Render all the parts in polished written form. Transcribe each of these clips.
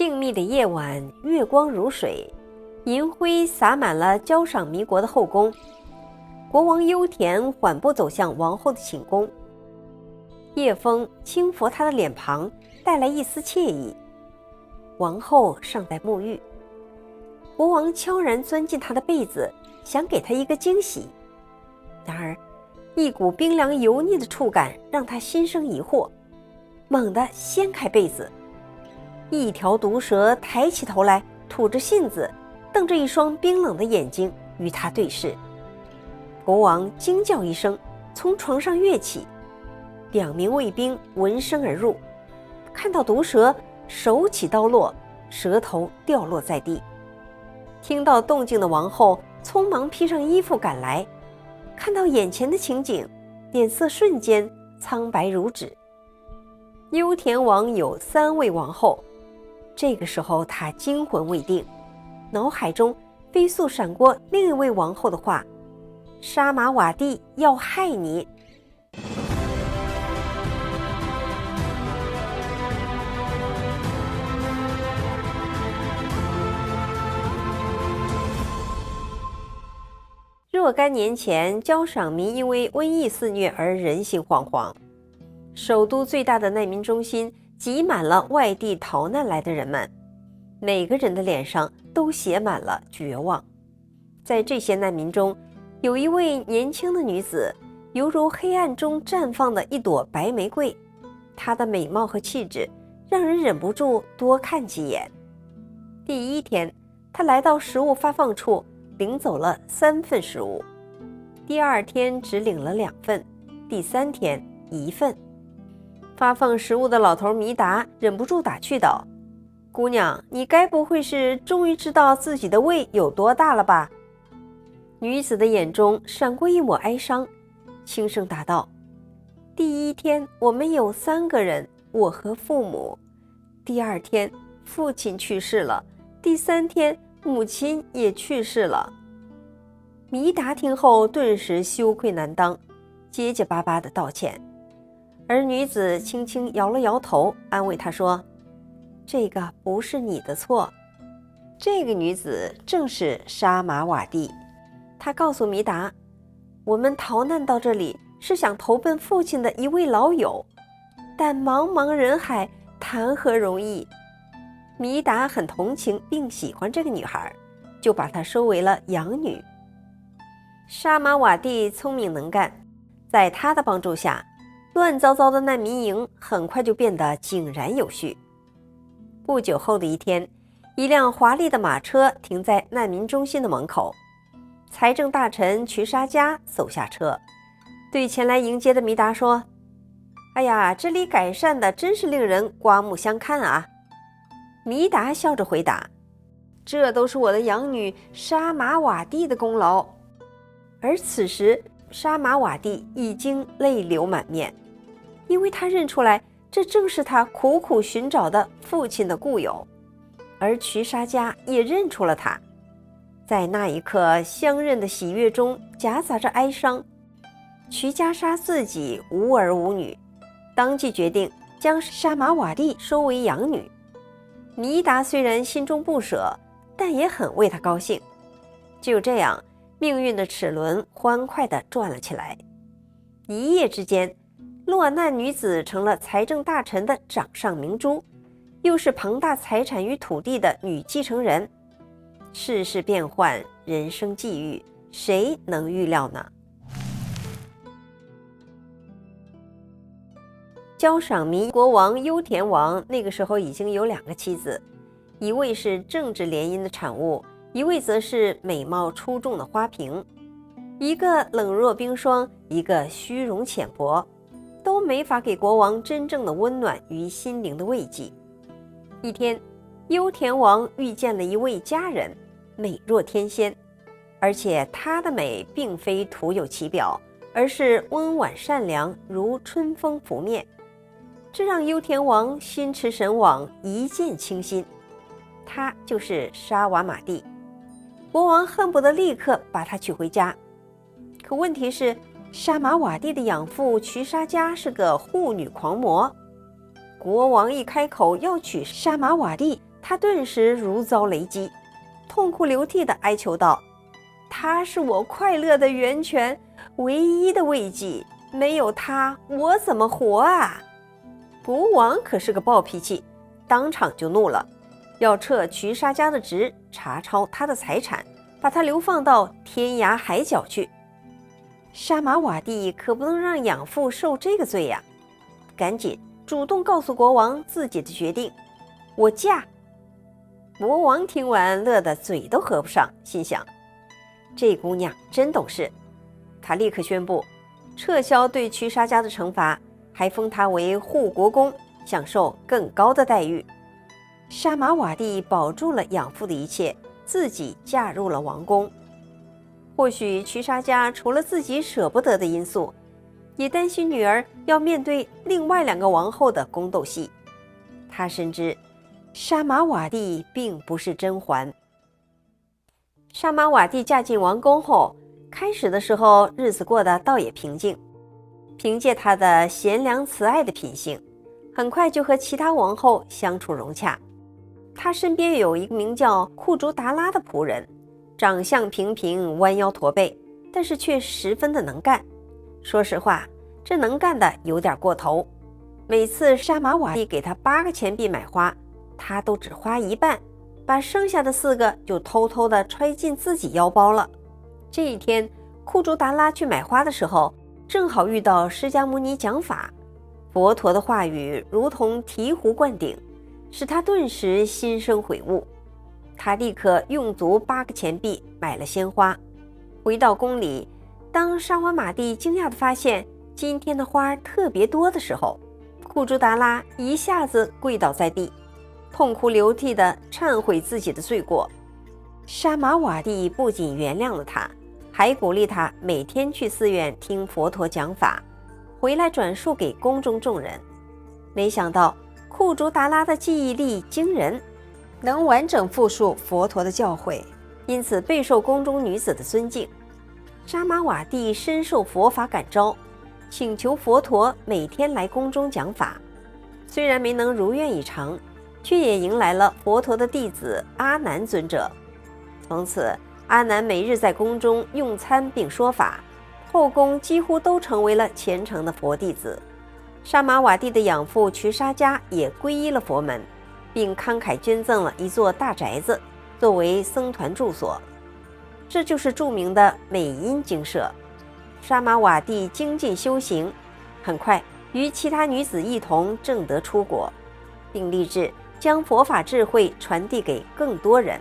静谧的夜晚，月光如水，银辉洒满了焦赏弥国的后宫。国王优田缓步走向王后的寝宫，夜风轻拂他的脸庞，带来一丝惬意。王后尚在沐浴，国王悄然钻进她的被子，想给她一个惊喜。然而一股冰凉油腻的触感让他心生疑惑，猛地掀开被子，一条毒蛇抬起头来，吐着信子，瞪着一双冰冷的眼睛与他对视。国王惊叫一声，从床上跃起，2名卫兵闻声而入，看到毒蛇，手起刀落，蛇头掉落在地。听到动静的王后匆忙披上衣服赶来，看到眼前的情景，脸色瞬间苍白如纸。优田王有3位王后，这个时候他惊魂未定，脑海中飞速闪过另一位王后的话：沙玛瓦蒂要害你。若干年前，焦赏弥因为瘟疫肆虐而人心惶惶，首都最大的难民中心挤满了外地逃难来的人们，每个人的脸上都写满了绝望。在这些难民中，有一位年轻的女子，犹如黑暗中绽放的一朵白玫瑰，她的美貌和气质让人忍不住多看几眼。第1天，她来到食物发放处，领走了3份食物。第2天只领了2份，第3天1份。发放食物的老头弥达忍不住打趣道：姑娘，你该不会是终于知道自己的胃有多大了吧？女子的眼中闪过一抹哀伤，轻声答道：第1天我们有3个人，我和父母。第2天父亲去世了，第3天母亲也去世了。弥达听后顿时羞愧难当，结结巴巴地道歉。而女子轻轻摇了摇头，安慰他说：这个不是你的错。这个女子正是沙玛瓦蒂。她告诉弥达，我们逃难到这里是想投奔父亲的一位老友，但茫茫人海谈何容易。弥达很同情并喜欢这个女孩，就把她收为了养女。沙玛瓦蒂聪明能干，在她的帮助下，乱糟糟的难民营很快就变得井然有序。不久后的一天，一辆华丽的马车停在难民中心的门口，财政大臣瞿沙迦走下车，对前来迎接的弥达说：哎呀，这里改善的真是令人刮目相看啊。弥达笑着回答：这都是我的养女沙玛瓦蒂的功劳。而此时沙玛瓦蒂已经泪流满面，因为他认出来这正是他苦苦寻找的父亲的故友，而瞿沙迦也认出了他。在那一刻，相认的喜悦中夹杂着哀伤。瞿家沙自己无儿无女，当即决定将沙玛瓦蒂收为养女。弥达虽然心中不舍，但也很为他高兴。就这样，命运的齿轮欢快地转了起来。一夜之间，落难女子成了财政大臣的掌上明珠，又是庞大财产与土地的女继承人。世事变幻，人生际遇，谁能预料呢？焦赏弥国王优田王那个时候已经有2个妻子，一位是政治联姻的产物，一位则是美貌出众的花瓶。一个冷若冰霜，一个虚荣浅薄，都没法给国王真正的温暖与心灵的慰藉。一天，优田王遇见了一位佳人，美若天仙，而且她的美并非徒有其表，而是温婉善良，如春风拂面。这让优田王心驰神往，一见倾心。她就是沙瓦玛蒂，国王恨不得立刻把她娶回家。可问题是，沙玛瓦蒂的养父瞿沙迦是个护女狂魔，国王一开口要娶沙玛瓦蒂，他顿时如遭雷击，痛哭流涕地哀求道：他是我快乐的源泉，唯一的慰藉，没有他我怎么活啊？国王可是个暴脾气，当场就怒了，要撤瞿沙家的职，查抄他的财产，把他流放到天涯海角去。沙玛瓦帝可不能让养父受这个罪呀，赶紧主动告诉国王自己的决定：我嫁。国王听完乐得嘴都合不上，心想这姑娘真懂事。他立刻宣布撤销对瞿沙家的惩罚，还封他为护国公，享受更高的待遇。沙玛瓦帝保住了养父的一切，自己嫁入了王宫。或许瞿沙家除了自己舍不得的因素，也担心女儿要面对另外2个王后的宫斗戏。他深知沙玛瓦帝并不是甄嬛。沙玛瓦帝嫁进王宫后，开始的时候日子过得倒也平静，凭借她的贤良慈爱的品性，很快就和其他王后相处融洽。她身边有一个名叫库竹达拉的仆人，长相平平，弯腰驼背，但是却十分的能干。说实话，这能干的有点过头。每次沙玛瓦帝给他8个钱币买花，他都只花一半，把剩下的4个就偷偷地揣进自己腰包了。这一天，库竹达拉去买花的时候，正好遇到释迦牟尼讲法，佛陀的话语如同醍醐灌顶，使他顿时心生悔悟。他立刻用足8个钱币买了鲜花。回到宫里，当沙瓦玛帝惊讶地发现今天的花特别多的时候，库竹达拉一下子跪倒在地，痛哭流涕地忏悔自己的罪过。沙玛瓦帝不仅原谅了他，还鼓励他每天去寺院听佛陀讲法，回来转述给宫中众人。没想到库竹达拉的记忆力惊人，能完整复述佛陀的教诲，因此备受宫中女子的尊敬。沙玛瓦帝深受佛法感召，请求佛陀每天来宫中讲法。虽然没能如愿以偿，却也迎来了佛陀的弟子阿难尊者。从此，阿难每日在宫中用餐并说法，后宫几乎都成为了虔诚的佛弟子。沙玛瓦帝的养父瞿沙家也皈依了佛门，并慷慨捐赠了一座大宅子，作为僧团住所。这就是著名的美音精舍。沙玛瓦帝精进修行，很快与其他女子一同证得出国，并立志将佛法智慧传递给更多人。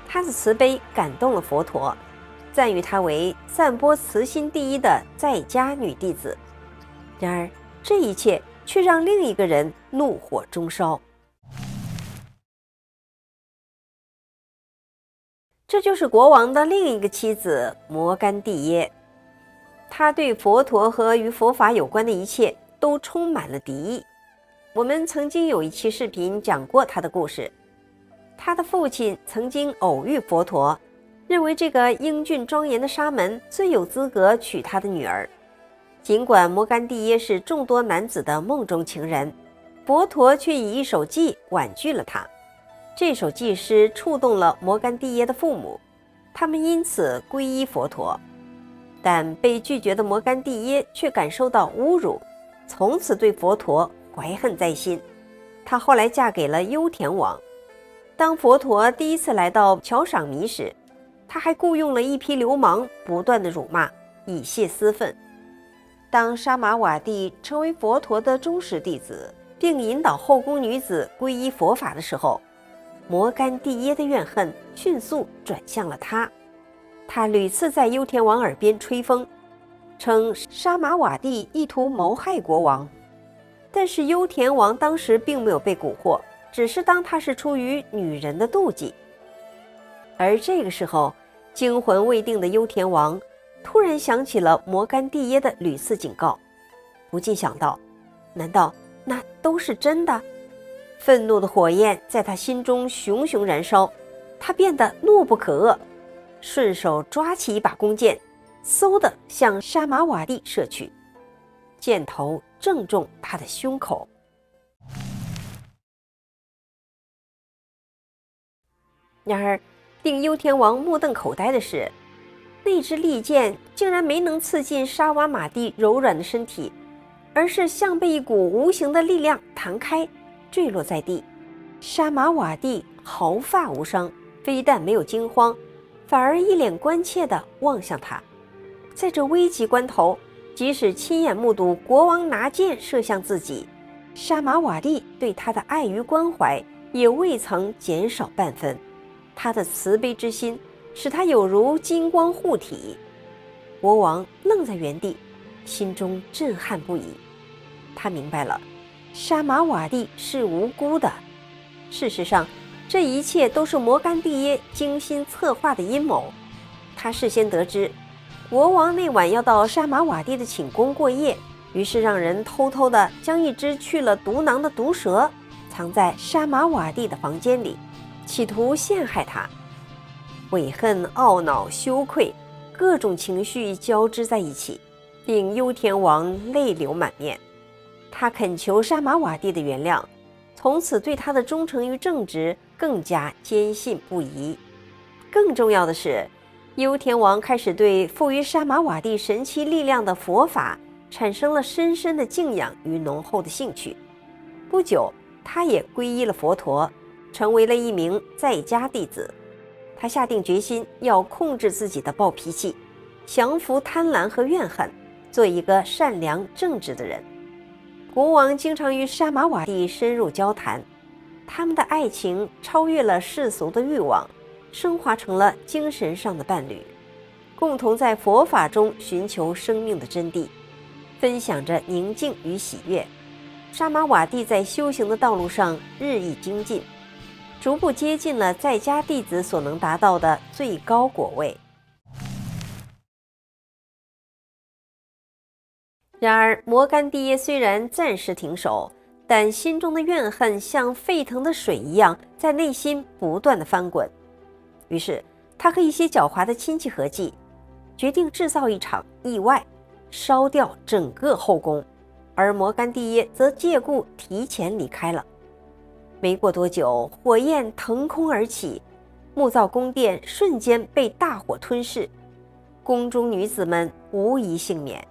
他的慈悲感动了佛陀，赞誉她为散播慈心第一的在家女弟子。然而这一切却让另一个人怒火中烧。这就是国王的另一个妻子摩甘蒂耶。他对佛陀和与佛法有关的一切都充满了敌意。我们曾经有一期视频讲过他的故事。他的父亲曾经偶遇佛陀，认为这个英俊庄严的沙门最有资格娶他的女儿。尽管摩甘蒂耶是众多男子的梦中情人，佛陀却以一首偈婉拒了他。这首偈诗触动了摩甘蒂耶的父母，他们因此皈依佛陀。但被拒绝的摩甘蒂耶却感受到侮辱，从此对佛陀怀恨在心。她后来嫁给了优田王。当佛陀第一次来到乔赏弥时，他还雇佣了一批流氓，不断的辱骂，以泄私愤。当沙玛瓦帝成为佛陀的忠实弟子，并引导后宫女子皈依佛法的时候，摩甘蒂耶的怨恨迅速转向了他。他屡次在优田王耳边吹风，称沙玛瓦帝意图谋害国王。但是优田王当时并没有被蛊惑，只是当他是出于女人的妒忌。而这个时候，惊魂未定的优田王突然想起了摩甘蒂耶的屡次警告，不禁想到，难道那都是真的？愤怒的火焰在他心中熊熊燃烧，他变得怒不可遏，顺手抓起一把弓箭，嗖地向沙玛瓦帝射去，箭头正中他的胸口。然而，令幽田王目瞪口呆的是，那支利箭竟然没能刺进沙瓦玛蒂柔软的身体，而是像被一股无形的力量弹开，坠落在地。沙玛瓦蒂毫发无伤，非但没有惊慌，反而一脸关切地望向他。在这危急关头，即使亲眼目睹国王拿箭射向自己，沙玛瓦蒂对他的爱与关怀也未曾减少半分。他的慈悲之心使他有如金光护体。国王愣在原地，心中震撼不已。他明白了，沙玛瓦蒂是无辜的。事实上，这一切都是摩甘蒂耶精心策划的阴谋。他事先得知国王那晚要到沙玛瓦蒂的寝宫过夜，于是让人偷偷地将一只去了毒囊的毒蛇藏在沙玛瓦蒂的房间里，企图陷害他。悔恨、懊恼、羞愧，各种情绪交织在一起，令幽田王泪流满面。他恳求沙玛瓦蒂的原谅，从此对他的忠诚与正直更加坚信不疑。更重要的是，幽田王开始对赋予沙玛瓦蒂神奇力量的佛法产生了深深的敬仰与浓厚的兴趣。不久，他也皈依了佛陀，成为了一名在家弟子。他下定决心要控制自己的暴脾气，降服贪婪和怨恨，做一个善良正直的人。国王经常与沙玛瓦蒂深入交谈，他们的爱情超越了世俗的欲望，升华成了精神上的伴侣，共同在佛法中寻求生命的真谛，分享着宁静与喜悦。沙玛瓦蒂在修行的道路上日益精进，逐步接近了在家弟子所能达到的最高果位。然而，摩甘蒂耶虽然暂时停手，但心中的怨恨像沸腾的水一样在内心不断地翻滚。于是，他和一些狡猾的亲戚合计，决定制造一场意外，烧掉整个后宫，而摩甘蒂耶则借故提前离开了。没过多久，火焰腾空而起，木造宫殿瞬间被大火吞噬，宫中女子们无一幸免。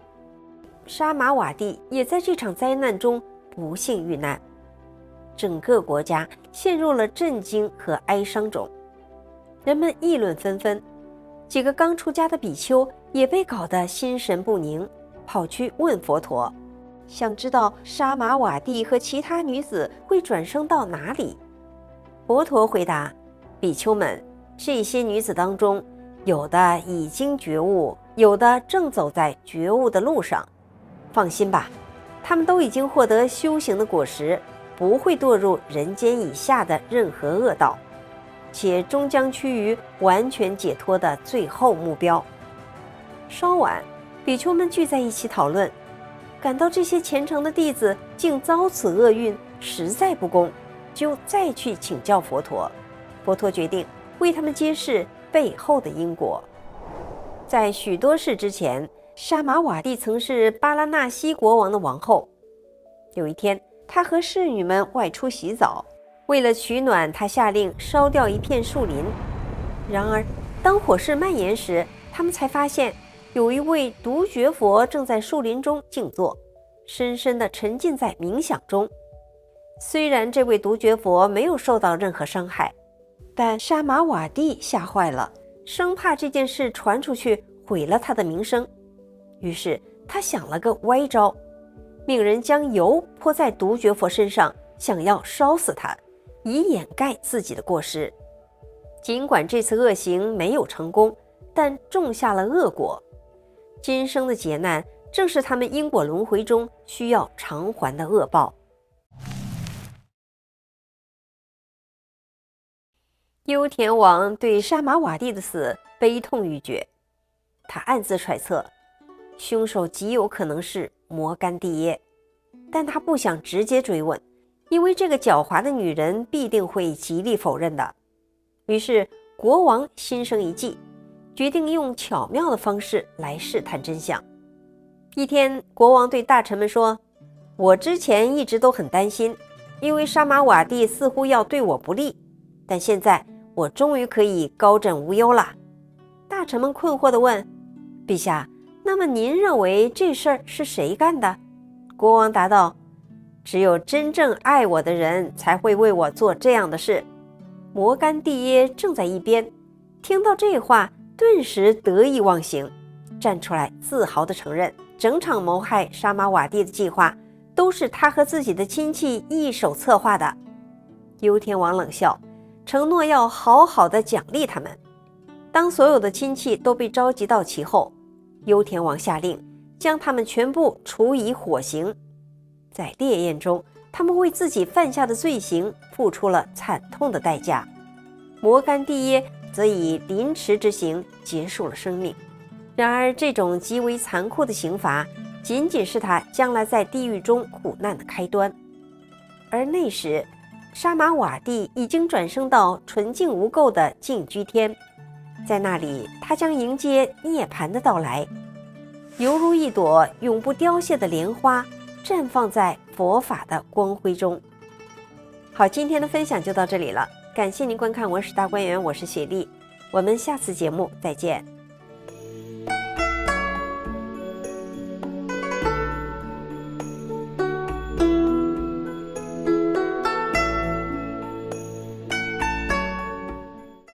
沙玛瓦蒂也在这场灾难中不幸遇难，整个国家陷入了震惊和哀伤中，人们议论纷纷。几个刚出家的比丘也被搞得心神不宁，跑去问佛陀，想知道沙玛瓦蒂和其他女子会转生到哪里。佛陀回答，比丘们，这些女子当中，有的已经觉悟，有的正走在觉悟的路上。放心吧，她们都已经获得修行的果实，不会堕入人间以下的任何恶道，且终将趋于完全解脱的最后目标。稍晚，比丘们聚在一起讨论，感到这些虔诚的弟子竟遭此厄运，实在不公，就再去请教佛陀。佛陀决定为他们揭示背后的因果。在许多世之前，沙玛瓦蒂曾是巴拉纳西国王的王后。有一天，她和侍女们外出洗澡，为了取暖，她下令烧掉一片树林。然而，当火势蔓延时，他们才发现有一位独觉佛正在树林中静坐，深深地沉浸在冥想中。虽然这位独觉佛没有受到任何伤害，但沙玛瓦蒂吓坏了，生怕这件事传出去毁了他的名声。于是他想了个歪招，命人将油泼在独觉佛身上，想要烧死他，以掩盖自己的过失。尽管这次恶行没有成功，但种下了恶果。今生的劫难正是他们因果轮回中需要偿还的恶报。幽田王对沙玛瓦蒂的死悲痛欲绝，他暗自揣测凶手极有可能是摩甘蒂耶，但他不想直接追问，因为这个狡猾的女人必定会极力否认的。于是国王心生一计，决定用巧妙的方式来试探真相。一天，国王对大臣们说，我之前一直都很担心，因为沙玛瓦蒂似乎要对我不利，但现在我终于可以高枕无忧了。大臣们困惑地问：陛下，那么您认为这事儿是谁干的？国王答道：只有真正爱我的人才会为我做这样的事。摩干蒂耶正在一边，听到这话，顿时得意忘形，站出来自豪地承认，整场谋害沙马瓦蒂的计划都是他和自己的亲戚一手策划的。幽天王冷笑，承诺要好好的奖励他们。当所有的亲戚都被召集到齐后，幽天王下令将他们全部处以火刑。在烈焰中，他们为自己犯下的罪行付出了惨痛的代价。摩干蒂耶则以凌迟之刑结束了生命。然而，这种极为残酷的刑罚仅仅是他将来在地狱中苦难的开端。而那时，沙马瓦蒂已经转生到纯净无垢的净居天，在那里，他将迎接涅槃的到来，犹如一朵永不凋谢的莲花，绽放在佛法的光辉中。好，今天的分享就到这里了，感谢您观看《文史大观园》，我是雪莉，我们下次节目再见。